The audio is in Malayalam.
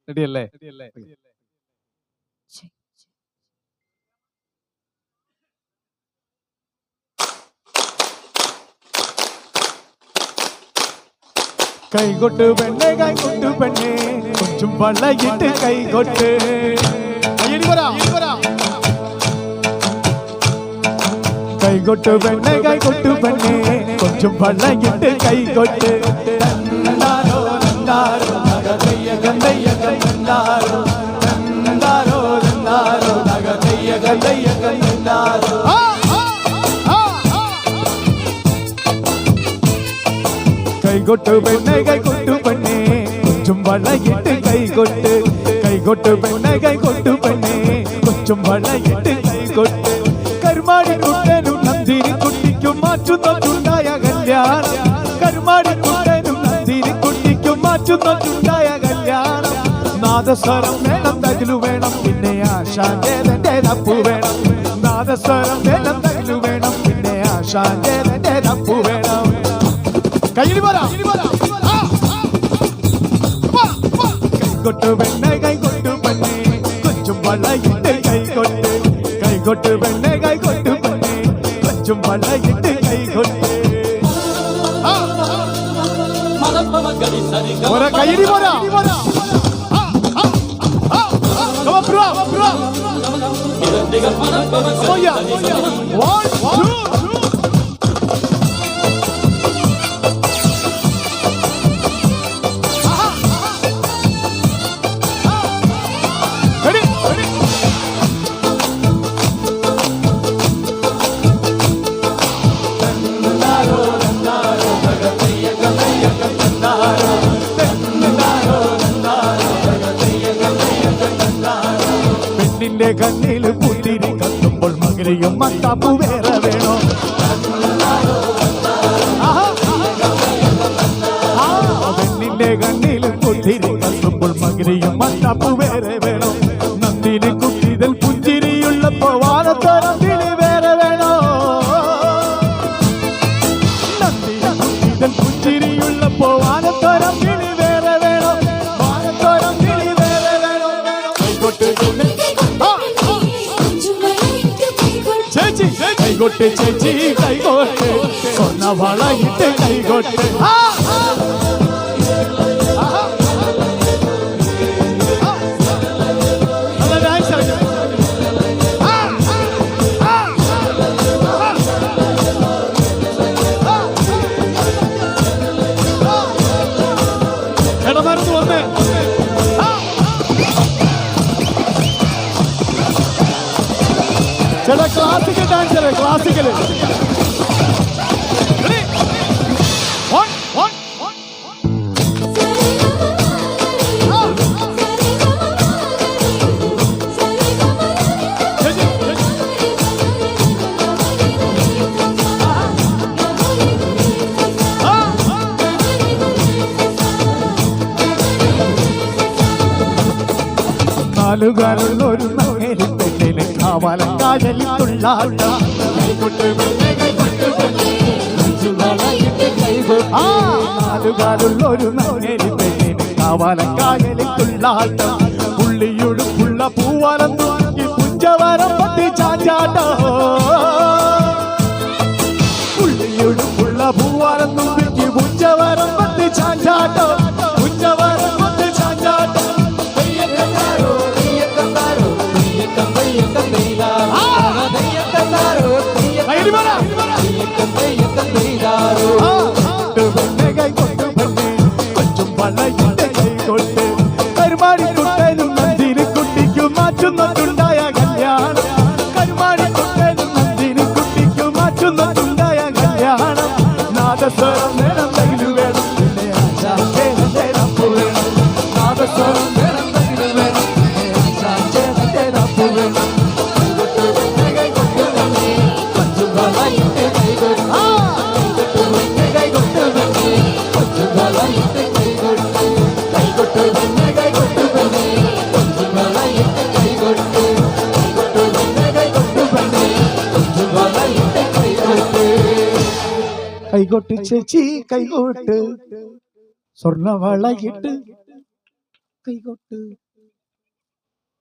റെഡിയല്ലേ? കൈകൊട്ട് പെണ്ണെ കൈകൊട്ട് പെണ്ണെ കൊച്ചും വളയിട്ട് കൈകൊട്ട് കൈകൊട്ട് പെണ്ണെ കൈകൊട്ട് പെണ്ണെ കൊച്ചും വളയിട്ട് കൈകൊട്ട് നന്ദാരോ നന്ദാരോ നഗതയ്യ ഗന്ദയ്യ ഗന്ദാരോ നന്ദാരോ നന്ദാരോ നഗതയ്യ ഗന്ദയ്യ ഗന്ദാരോ കൈകൊട്ട് പെണ്ണെ കൈകൊട്ട് പെണ്ണെ കൊച്ചും വളയിട്ട് കൈകൊട്ട് കൈകൊട്ട് പെണ്ണെ കൈകൊട്ട് പെണ്ണെ കൊച്ചും വളയിട്ട് കൈകൊട്ട് കരുമാടി കുട്ടനും നന്ദിനി കുട്ടിക്കും മാറ്റുന്നുണ്ടായ കല്യാണം കരുമാടി കുട്ടനും നന്ദിനി കുട്ടിക്കും മാറ്റുന്നുണ്ടായ കല്യാണം നാദസ്വരം വേണം തകിലു വേണം പിന്നെ ആശാന്റെ നപ്പു വേണം നാദസ്വരം വേണം തകിലു വേണം പിന്നെ ആശാന്റെ നപ്പു വേണം കൈകൊട്ട് പെണ്ണെ കൈകൊട്ട് പെണ്ണെ കൊച്ചും വളയിട്ട് കൈകൊട്ട് കൈകൊട്ട് പെണ്ണെ കൈകൊട്ട് പെണ്ണെ കൊച്ചും വളയിട്ട് കൈകൊട്ട് കൈരി പോരാ പെണ്ണിന്റെ കണ്ണിൽ പുത്തിരി കത്തുമ്പോൾ മകരയും മത്താപ്പു വേറെ വേണോ പെണ്ണിന്റെ കണ്ണിൽ പുത്തിരി കത്തുമ്പോൾ മകരയും മത്താപ്പു വേറെ വേണോ നന്ദിനി കുട്ടിതൽ പുഞ്ചിരിയുള്ളപ്പോ വാനത്തരത്തില് വേറെ വേണോ നന്ദിനി കുട്ടിതൽ പുഞ്ചിരിയുള്ളപ്പോ വാനത്തരത്തില് വേറെ വേണോ വാനത്തരത്തില് വേറെ വേണോ കൈകൊട്ട് ചേച്ചി കൈകൊട്ട് സ്വർണ്ണ വളയിട്ട് കൈകൊട്ട് ഇടമരുന്ന് വന്നേ ചേട്ടാ ക്ലാസിക്കൽ ഡാൻസർ ക്ലാസിക്കൽ നാലുകാലുള്ള ഒരു നഗരി പെണ്ണിന് കാവാലം കായലിൽ തുള്ളാട്ടം നാലുകാലുള്ള ഒരു നഗരി പെണ്ണിന് കാവാലം കായലിൽ തുള്ളാട്ടം പുള്ളിയുടുപ്പുള്ള പൂവാലം തൂക്കി പുഞ്ചവരം പറ്റി ചാഞ്ചാട്ടോ പുള്ളിയുടുപ്പുള്ള പൂവാലം തൂക്കി പുഞ്ചവരം പറ്റി ചാഞ്ചാട്ടോ പുഞ്ചവരം പറ്റി ചാഞ്ചാട്ടോ കൊച്ചും വളയിട്ട് കൈകൊട്ട് കരുമാടി കുട്ടനും നന്ദിനി കുട്ടിക്കും മാറ്റുന്നുണ്ടായ കല്യാണം കരുമാടി കുട്ടനും നന്ദിനി കുട്ടിക്കും മാറ്റുന്നുണ്ടായ കല്യാണം നാദസ്വരം വേണം തകിലു വേണം പിന്നെ ആശാന്റെ നപ്പു വേണം നാദസ്വരം വേണം തകിലു വേണം പിന്നെ ആശാന്റെ നപ്പു വേണം കൈകൊട്ട് ചേച്ചി കൈകൊട്ട് സ്വർണ്ണ വളയിട്ട് കൈകൊട്ട്